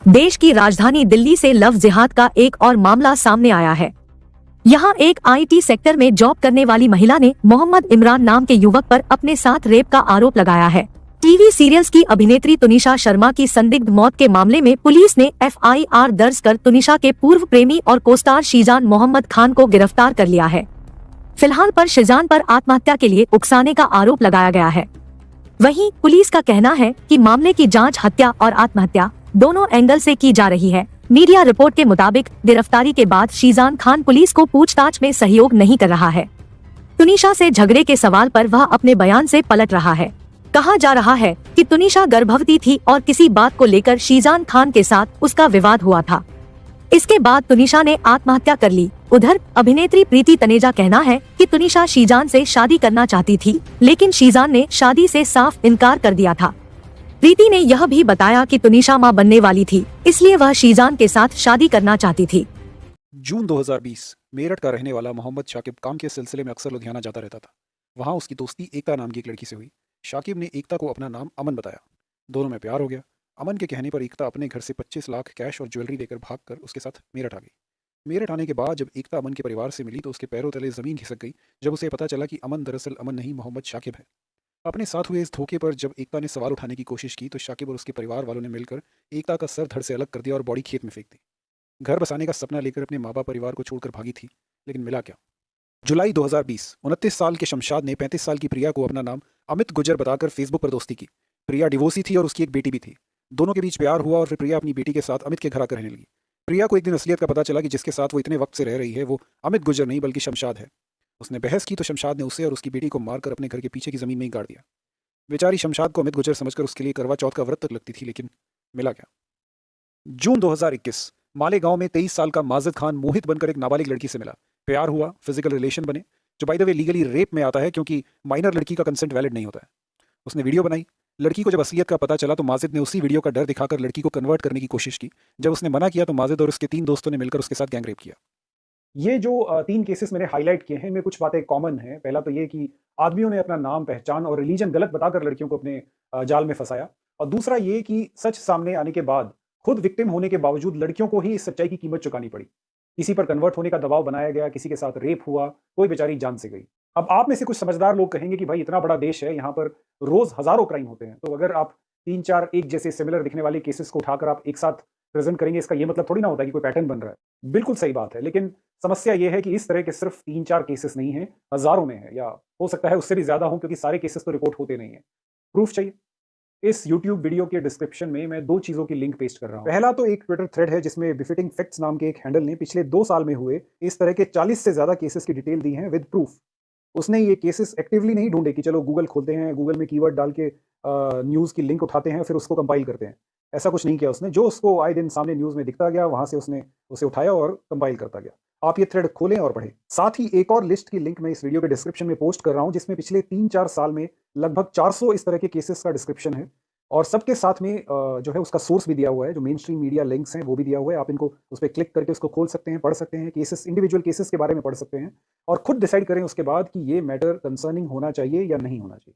देश की राजधानी दिल्ली से लव जिहाद का एक और मामला सामने आया है। यहाँ एक आईटी सेक्टर में जॉब करने वाली महिला ने मोहम्मद इमरान नाम के युवक पर अपने साथ रेप का आरोप लगाया है। टीवी सीरियल्स की अभिनेत्री तुनिशा शर्मा की संदिग्ध मौत के मामले में पुलिस ने एफआईआर दर्ज कर तुनिशा के पूर्व प्रेमी और कोस्टार शीजान मोहम्मद खान को गिरफ्तार कर लिया है। फिलहाल पर शीजान पर आत्महत्या के लिए उकसाने का आरोप लगाया गया है। वहीं पुलिस का कहना है कि मामले की जांच हत्या और आत्महत्या दोनों एंगल से की जा रही है। मीडिया रिपोर्ट के मुताबिक गिरफ्तारी के बाद शीजान खान पुलिस को पूछताछ में सहयोग नहीं कर रहा है। तुनिशा से झगड़े के सवाल पर वह अपने बयान से पलट रहा है। कहा जा रहा है कि तुनिशा गर्भवती थी और किसी बात को लेकर शीजान खान के साथ उसका विवाद हुआ था। इसके बाद तुनिशा ने आत्महत्या कर ली। उधर अभिनेत्री प्रीति तनेजा कहना है कि तुनिशा शीजान से शादी करना चाहती थी, लेकिन शीजान ने शादी से साफ इनकार कर दिया था। प्रीति ने यह भी बताया कि तुनिशा मां बनने वाली थी, इसलिए वह शीजान के साथ शादी करना चाहती थी। जून 2020 मेरठ का रहने वाला मोहम्मद शाकिब काम के सिलसिले में अक्सर लुधियाना जाता रहता था। वहाँ उसकी दोस्ती एकता नाम की एक लड़की से हुई। शाकिब ने एकता को अपना नाम अमन बताया। दोनों में प्यार हो गया। अमन के कहने पर एकता अपने घर से 25 लाख कैश और ज्वेलरी लेकर भागकर उसके साथ मेरठ आ गई। मेरठ आने के बाद जब एकता अमन के परिवार से मिली तो उसके पैरों तले ज़मीन खिसक गई जब उसे पता चला कि अमन दरअसल अमन नहीं मोहम्मद शाकिब है। अपने साथ हुए इस धोखे पर जब एकता ने सवाल उठाने की कोशिश की तो शाकिब और उसके परिवार वालों ने मिलकर एकता का सर धड़ से अलग कर दिया और बॉडी खेत में फेंक दी। घर बसाने का सपना लेकर अपने माँ बाप परिवार को छोड़कर भागी थी, लेकिन मिला क्या। जुलाई 2020 29 साल के शमशाद ने 35 साल की प्रिया को अपना नाम अमित गुजर बताकर फेसबुक पर दोस्ती की। प्रिया डिवोर्सी थी और उसकी एक बेटी भी थी। दोनों के बीच प्यार हुआ और फिर प्रिया अपनी बेटी के साथ अमित के घर आकर रहने लगी। प्रिया को एक दिन असलियत का पता चला कि जिसके साथ वो इतने वक्त से रह रही है वो अमित गुजर नहीं बल्कि शमशाद है। उसने बहस की तो शमशाद ने उसे और उसकी बेटी को मारकर अपने घर के पीछे की जमीन में ही गाड़ दिया। बेचारी शमशाद को अमित गुजर समझकर उसके लिए करवा चौथ का व्रत तक लगती थी, लेकिन मिला क्या। जून 2021 मालेगांव में 23 साल का माजिद खान मोहित बनकर एक नाबालिग लड़की से मिला। प्यार हुआ, फिजिकल रिलेशन बने, जो by the way legally rape में आता है क्योंकि माइनर लड़की का कंसेंट वैलिड नहीं होता है। उसने वीडियो बनाई। लड़की को जब असलियत का पता चला तो माजिद ने उसी वीडियो का डर दिखाकर लड़की को कन्वर्ट करने की कोशिश की। जब उसने मना किया तो माजिद और उसके 3 दोस्तों ने मिलकर उसके साथ गैंग रेप किया। ये जो 3 केसेस मैंने हाईलाइट किए हैं, इनमें कुछ बातें कॉमन हैं। पहला तो ये कि आदमियों ने अपना नाम, पहचान और रिलीजन गलत बताकर लड़कियों को अपने जाल में फंसाया। और दूसरा ये कि सच सामने आने के बाद खुद विक्टिम होने के बावजूद लड़कियों को ही इस सच्चाई की कीमत चुकानी पड़ी। किसी पर कन्वर्ट होने का दबाव बनाया गया, किसी के साथ रेप हुआ, कोई बेचारी जान से गई। अब आप में से कुछ समझदार लोग कहेंगे कि भाई इतना बड़ा देश है, यहाँ पर रोज हजारों क्राइम होते हैं, तो अगर आप 3-4 एक जैसे सिमिलर दिखने वाले केसेस को उठाकर आप एक साथ प्रेजेंट करेंगे, इसका ये मतलब थोड़ी ना होता है कि कोई पैटर्न बन रहा है। बिल्कुल सही बात है, लेकिन समस्या ये है कि इस तरह के सिर्फ 3-4 केसेस नहीं है, हजारों में है, या हो सकता है उससे भी ज्यादा हो, क्योंकि सारे केसेस तो रिपोर्ट होते नहीं है। प्रूफ चाहिए? इस YouTube वीडियो के डिस्क्रिप्शन में मैं 2 चीजों की लिंक पेस्ट कर रहा हूं। पहला तो एक ट्विटर थ्रेड है जिसमें बिफिटिंग फैक्ट्स नाम के एक हैंडल ने पिछले 2 साल में हुए इस तरह के 40 से ज्यादा केसेस की डिटेल दी है विद प्रूफ। उसने ये केसेस एक्टिवली नहीं ढूंढे कि चलो गूगल खोलते हैं, गूगल में कीवर्ड डाल के न्यूज़ की लिंक उठाते हैं, फिर उसको कंपाइल करते हैं। ऐसा कुछ नहीं किया उसने। जो उसको आए दिन सामने न्यूज़ में दिखता गया, वहां से उसने उसे उठाया और कंपाइल करता गया। आप ये थ्रेड खोलें और पढ़ें। साथ ही एक और लिस्ट की लिंक मैं इस वीडियो के डिस्क्रिप्शन में पोस्ट कर रहा हूं, जिसमें पिछले 3-4 साल में लगभग 400 इस तरह के केसेस का डिस्क्रिप्शन है, और सबके साथ में जो है उसका सोर्स भी दिया हुआ है, जो मेन स्ट्रीम मीडिया लिंक्स हैं वो भी दिया हुआ है। आप इनको उस पर क्लिक करके उसको खोल सकते हैं, पढ़ सकते हैं, केसेस, इंडिविजुअल केसेस के बारे में पढ़ सकते हैं, और खुद डिसाइड करें उसके बाद कि ये मैटर कंसर्निंग होना चाहिए या नहीं होना चाहिए।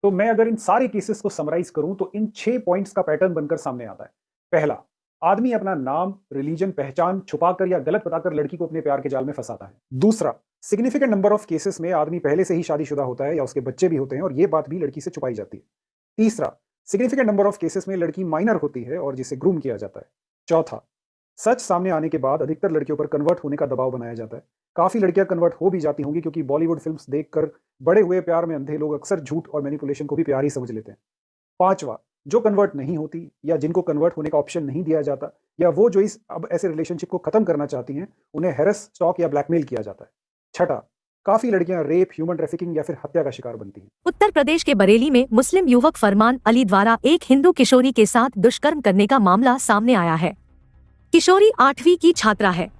तो मैं अगर इन सारे केसेस को समराइज करूं तो इन 6 पॉइंट्स का पैटर्न बनकर सामने आता है। पहला, आदमी अपना नाम, रिलीजन, पहचान छुपाकर या गलत बताकर लड़की को अपने प्यार के जाल में फंसाता है। दूसरा, सिग्निफिकेंट नंबर ऑफ केसेस में आदमी पहले से ही शादीशुदा होता है या उसके बच्चे भी होते हैं और ये बात भी लड़की से छुपाई जाती है। तीसरा, सिग्निफिकेंट नंबर ऑफ केसेस में लड़की माइनर होती है और जिसे ग्रूम किया जाता है। चौथा, सच सामने आने के बाद अधिकतर लड़कियों पर कन्वर्ट होने का दबाव बनाया जाता है। काफी लड़कियां कन्वर्ट हो भी जाती होंगी, क्योंकि बॉलीवुड फिल्म्स देखकर बड़े हुए प्यार में अंधे लोग अक्सर झूठ और मैनिपुलेशन को भी प्यार ही समझ लेते हैं। पांचवा, जो कन्वर्ट नहीं होती या जिनको कन्वर्ट होने का ऑप्शन नहीं दिया जाता, या वो जो इस अब ऐसे रिलेशनशिप को खत्म करना चाहती हैं, उन्हें हैरेस, स्टॉक या ब्लैकमेल किया जाता है। छठा, काफी लड़कियां रेप, ह्यूमन ट्रैफिकिंग या फिर हत्या का शिकार बनती हैं। उत्तर प्रदेश के बरेली में मुस्लिम युवक फरमान अली द्वारा एक हिंदू किशोरी के साथ दुष्कर्म करने का मामला सामने आया है। किशोरी 8वीं की छात्रा है।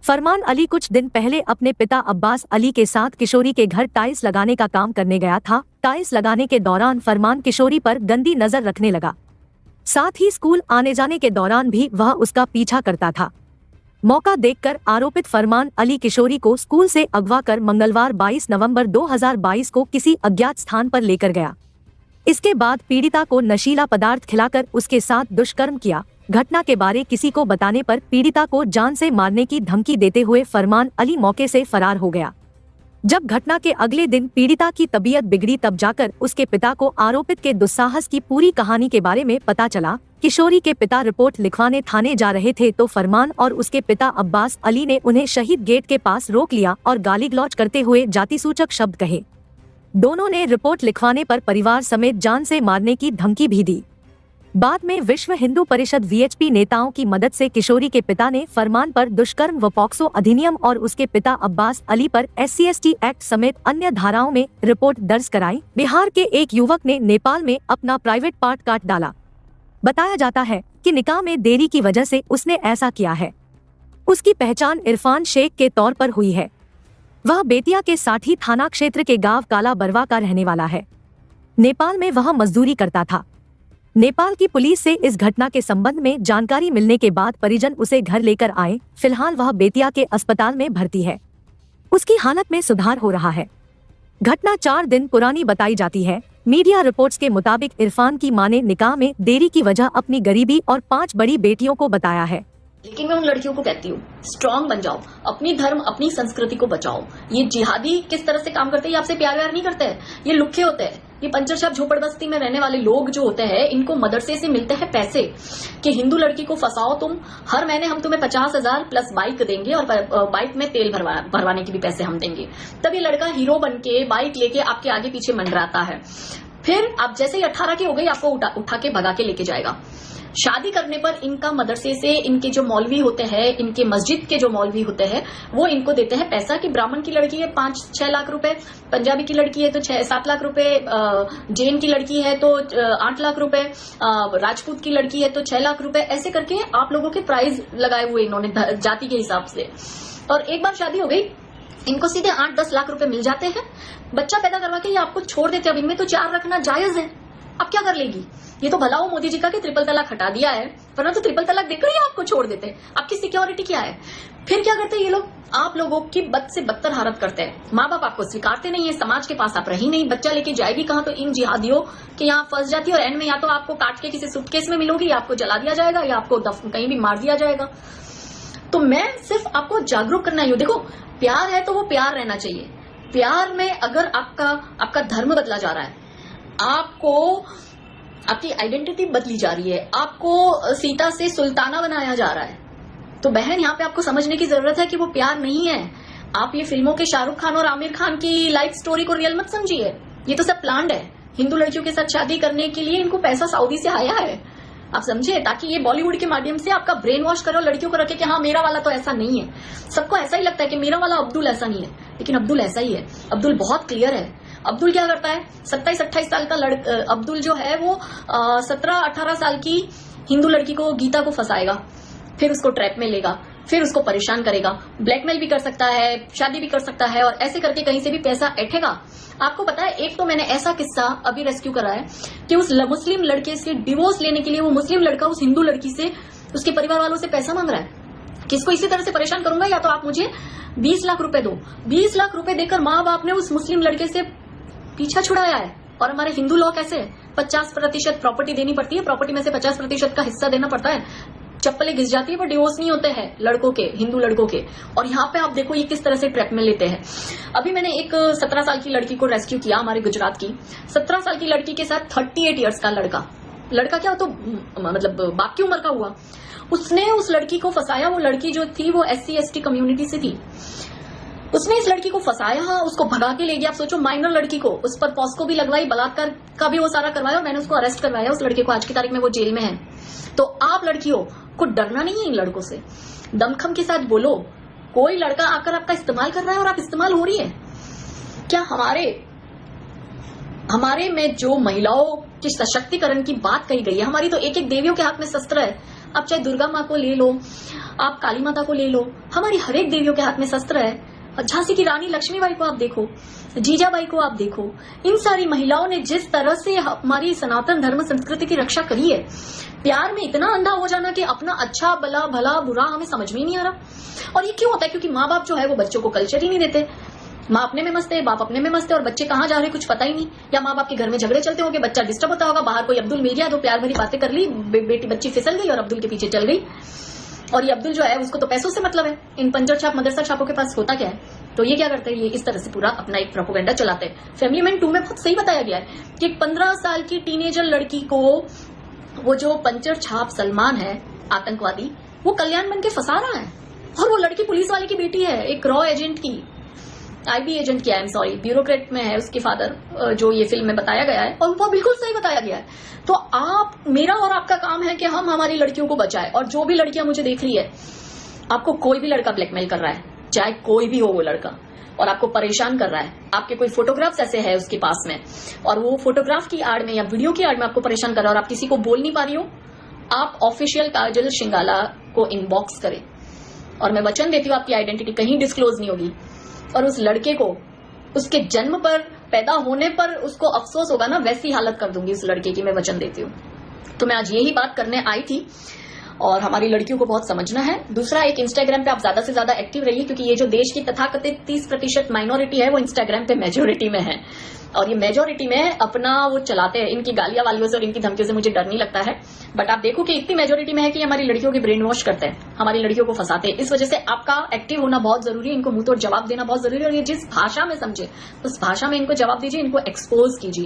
फरमान अली कुछ दिन पहले अपने पिता अब्बास अली के साथ किशोरी के घर टाइल्स लगाने का काम करने गया था। टाइल्स लगाने के दौरान फरमान किशोरी पर गंदी नजर रखने लगा। साथ ही स्कूल आने जाने के दौरान भी वह उसका पीछा करता था। मौका देखकर आरोपित फरमान अली किशोरी को स्कूल से अगवा कर मंगलवार 22 नवंबर 2022 को किसी अज्ञात स्थान पर लेकर गया। इसके बाद पीड़िता को नशीला पदार्थ खिलाकर उसके साथ दुष्कर्म किया। घटना के बारे किसी को बताने पर पीड़िता को जान से मारने की धमकी देते हुए फरमान अली मौके से फरार हो गया। जब घटना के अगले दिन पीड़िता की तबीयत बिगड़ी तब जाकर उसके पिता को आरोपित के दुस्साहस की पूरी कहानी के बारे में पता चला। किशोरी के पिता रिपोर्ट लिखवाने थाने जा रहे थे तो फरमान और उसके पिता अब्बास अली ने उन्हें शहीद गेट के पास रोक लिया और गाली गलौज करते हुए जातिसूचक शब्द कहे। दोनों ने रिपोर्ट लिखवाने पर परिवार समेत जान से मारने की धमकी भी दी। बाद में विश्व हिंदू परिषद वीएचपी नेताओं की मदद से किशोरी के पिता ने फरमान पर दुष्कर्म व पॉक्सो अधिनियम और उसके पिता अब्बास अली पर SC/ST एक्ट समेत अन्य धाराओं में रिपोर्ट दर्ज कराई। बिहार के एक युवक ने नेपाल में अपना प्राइवेट पार्ट काट डाला। बताया जाता है कि निकाह में देरी की वजह से उसने ऐसा किया है। उसकी पहचान इरफान शेख के तौर पर हुई है। वह बेतिया के साठी थाना क्षेत्र के गांव काला बरवा का रहने वाला है। नेपाल में वह मजदूरी करता था। नेपाल की पुलिस से इस घटना के संबंध में जानकारी मिलने के बाद परिजन उसे घर लेकर आए। फिलहाल वह बेतिया के अस्पताल में भर्ती है। उसकी हालत में सुधार हो रहा है। घटना 4 दिन पुरानी बताई जाती है। मीडिया रिपोर्ट्स के मुताबिक इरफान की मां ने निकाह में देरी की वजह अपनी गरीबी और 5 बड़ी बेटियों को बताया है। लेकिन मैं उन लड़कियों को कहती हूँ, स्ट्रांग बन जाओ, अपनी धर्म अपनी संस्कृति को बचाओ। ये जिहादी किस तरह से काम करते हैं, ये आपसे प्यार व्यार नहीं करते हैं, ये लुखे होते हैं। ये पंचर छाप झोपड़बस्ती में रहने वाले लोग जो होते हैं, इनको मदरसे से मिलते हैं पैसे कि हिंदू लड़की को फंसाओ तुम, हर महीने हम तुम्हें 50,000 प्लस बाइक देंगे और बाइक में तेल भरवाने के भी पैसे हम देंगे। तब ये लड़का हीरो बन के बाइक लेके आपके आगे पीछे मंडराता है। फिर आप जैसे ही 18 की हो गई आपको उठा के भगा के लेके जाएगा। शादी करने पर इनका मदरसे से इनके जो मौलवी होते हैं, इनके मस्जिद के जो मौलवी होते हैं, वो इनको देते हैं पैसा कि ब्राह्मण की लड़की है 5-6 लाख रुपए, पंजाबी की लड़की है तो 6-7 लाख रुपए, जैन की लड़की है तो 8 लाख रुपए, राजपूत की लड़की है तो 6 लाख रुपए। ऐसे करके आप लोगों के प्राइस लगाए हुए इन्होंने जाति के हिसाब से। और एक बार शादी हो गई, इनको सीधे 8-10 लाख रुपए मिल जाते हैं। बच्चा पैदा करवा के ये आपको छोड़ देते हैं। अब इनमें तो 4 रखना जायज है। अब क्या कर लेगी? ये तो भला हो मोदी जी का कि ट्रिपल तलाक हटा दिया है, वरना तो ट्रिपल तलाक देकर ही आपको छोड़ देते हैं। आपकी सिक्योरिटी क्या है? फिर क्या करते हैं ये लोग? आप लोगों की बद से बदतर हालत करते हैं। माँ बाप आपको स्वीकारते नहीं है, समाज के पास आप रही नहीं, बच्चा लेके जाएगी कहाँ? तो इन जिहादियों के यहाँ फंस जाती है। और एंड में या तो आपको काट के किसी सूटकेस में मिलोगी, या आपको जला दिया जाएगा, या आपको कहीं भी मार दिया जाएगा। तो मैं सिर्फ आपको जागरूक करना ही हूँ। देखो, प्यार है तो वो प्यार रहना चाहिए। प्यार में अगर आपका धर्म बदला जा रहा है, आपको आपकी आइडेंटिटी बदली जा रही है, आपको सीता से सुल्ताना बनाया जा रहा है, तो बहन यहाँ पे आपको समझने की जरूरत है कि वो प्यार नहीं है। आप ये फिल्मों के शाहरुख खान और आमिर खान की लाइफ स्टोरी को रियल मत समझिए। ये तो सब प्लान्ड है। हिंदू लड़कियों के साथ शादी करने के लिए इनको पैसा सऊदी से आया है, आप समझे, ताकि ये बॉलीवुड के माध्यम से आपका ब्रेन वॉश करो, लड़कियों को रखे कि हाँ मेरा वाला तो ऐसा नहीं है। सबको ऐसा ही लगता है कि मेरा वाला अब्दुल ऐसा नहीं है, लेकिन अब्दुल ऐसा ही है। अब्दुल बहुत क्लियर है। अब्दुल क्या करता है? 27-28 साल का अब्दुल जो है वो 17-18 साल की हिंदू लड़की को, गीता को फंसाएगा, फिर उसको ट्रैप में लेगा, फिर उसको परेशान करेगा, ब्लैकमेल भी कर सकता है, शादी भी कर सकता है, और ऐसे करके कहीं से भी पैसा ऐठेगा। आपको पता है, एक तो मैंने ऐसा किस्सा अभी रेस्क्यू करा है कि उस मुस्लिम लड़के से डिवोर्स लेने के लिए वो मुस्लिम लड़का उस हिंदू लड़की से, उसके परिवार वालों से पैसा मांग रहा है कि इसको इसी तरह से परेशान करूंगा या तो आप मुझे 20 लाख रुपए दो। 20 लाख रुपए देकर माँ बाप ने उस मुस्लिम लड़के से पीछा छुड़ाया है। और हमारे हिंदू लॉ कैसे है? 50% प्रॉपर्टी देनी पड़ती है, प्रॉपर्टी में से 50% का हिस्सा देना पड़ता है। चप्पलें घिस जाती है पर डिवोर्स नहीं होते हैं लड़कों के, हिंदू लड़कों के। और यहाँ पे आप देखो ये किस तरह से ट्रैप में लेते हैं। अभी मैंने एक 17 साल की लड़की को रेस्क्यू किया, हमारे गुजरात की। 17 साल की लड़की के साथ 38 इयर्स का लड़का क्या तो मतलब बाप की उम्र का हुआ, उसने उस लड़की को फंसाया। वो लड़की जो थी वो SC/ST कम्युनिटी से थी। उसने इस लड़की को फंसाया, उसको भगा के ले गया। आप सोचो, माइनर लड़की को, उस पर पॉस्को भी लगवाई, बलात्कार का भी वो सारा करवाया, और मैंने उसको अरेस्ट करवाया। उस लड़के को आज की तारीख में वो जेल में है। तो आप लड़कियों को डरना नहीं है इन लड़कों से, दमखम के साथ बोलो। कोई लड़का आकर आपका इस्तेमाल कर रहा है और आप इस्तेमाल हो रही है क्या? हमारे में जो महिलाओं के सशक्तिकरण की बात कही गई है, हमारी तो एक एक देवियों के हाथ में शस्त्र है। आप चाहे दुर्गा माँ को ले लो, आप काली माता को ले लो, हमारी हर एक देवियों के हाथ में शस्त्र है। झांसी की रानी लक्ष्मीबाई को आप देखो, जीजाबाई को आप देखो, इन सारी महिलाओं ने जिस तरह से हमारी सनातन धर्म संस्कृति की रक्षा करी है। प्यार में इतना अंधा हो जाना कि अपना अच्छा भला बुरा हमें समझ में ही नहीं आ रहा। और ये क्यों होता है? क्योंकि माँ बाप जो है वो बच्चों को कल्चर ही नहीं देते। माँ अपने में मस्त है, बाप अपने में मस्त है, और बच्चे कहाँ जा रहे कुछ पता ही नहीं। या माँ बाप के घर में झगड़े चलते होंगे, बच्चा डिस्टर्ब होता होगा, बाहर कोई अब्दुल मिल गया तो प्यार भरी बातें कर ली, बेटी बच्ची फिसल गई और अब्दुल के पीछे चल गई। और ये अब्दुल जो है उसको तो पैसों से मतलब है। इन पंजर छाप मदरसा छापों के पास होता क्या है, तो ये क्या करते हैं, ये इस तरह से पूरा अपना एक प्रोपेगेंडा चलाते हैं। फैमिली मैन 2 में बहुत सही बताया गया है कि एक 15 साल की टीनेजर लड़की को वो जो पंचर छाप सलमान है आतंकवादी, वो कल्याण बन के फंसा रहा है। और वो लड़की पुलिस वाले की बेटी है, एक रॉ एजेंट की, आईबी एजेंट की, आई एम सॉरी, ब्यूरोक्रेट में है उसके फादर, जो ये फिल्म में बताया गया है, और वो बिल्कुल सही बताया गया है। तो आप, मेरा और आपका काम है कि हम हमारी लड़कियों को बचाएं। और जो भी लड़कियां मुझे देख रही है, आपको कोई भी लड़का ब्लैकमेल कर रहा है, चाहे कोई भी हो वो लड़का, और आपको परेशान कर रहा है, आपके कोई फोटोग्राफ्स ऐसे है उसके पास में, और वो फोटोग्राफ की आड़ में या वीडियो की आड़ में आपको परेशान कर रहा है और आप किसी को बोल नहीं पा रही हो, आप ऑफिशियल काजल श्रृंगाला को इनबॉक्स करें। और मैं वचन देती हूँ आपकी आइडेंटिटी कहीं डिस्क्लोज नहीं होगी। और उस लड़के को उसके जन्म पर, पैदा होने पर उसको अफसोस होगा ना, वैसी हालत कर दूंगी उस लड़के की, मैं वचन देती हूँ। तो मैं आज यही बात करने आई थी, और हमारी लड़कियों को बहुत समझना है। दूसरा, एक इंस्टाग्राम पे आप ज्यादा से ज्यादा एक्टिव रहिए, क्योंकि ये जो देश की तथाकथित 30% माइनॉरिटी है वो इंस्टाग्राम पे मेजोरिटी में है, और ये मेजोरिटी में अपना वो चलाते हैं। इनकी गालियां वालियों से और इनकी धमकियों से मुझे डर नहीं लगता है, बट आप देखो कि इतनी मेजोरिटी में है कि हमारी लड़कियों की ब्रेन वॉश करते हैं, हमारी लड़कियों को फंसाते हैं। इस वजह से आपका एक्टिव होना बहुत जरूरी है, इनको मुंह तोड़ जवाब देना बहुत जरूरी है, और ये जिस भाषा में समझे उस भाषा में इनको जवाब दीजिए, इनको एक्सपोज कीजिए।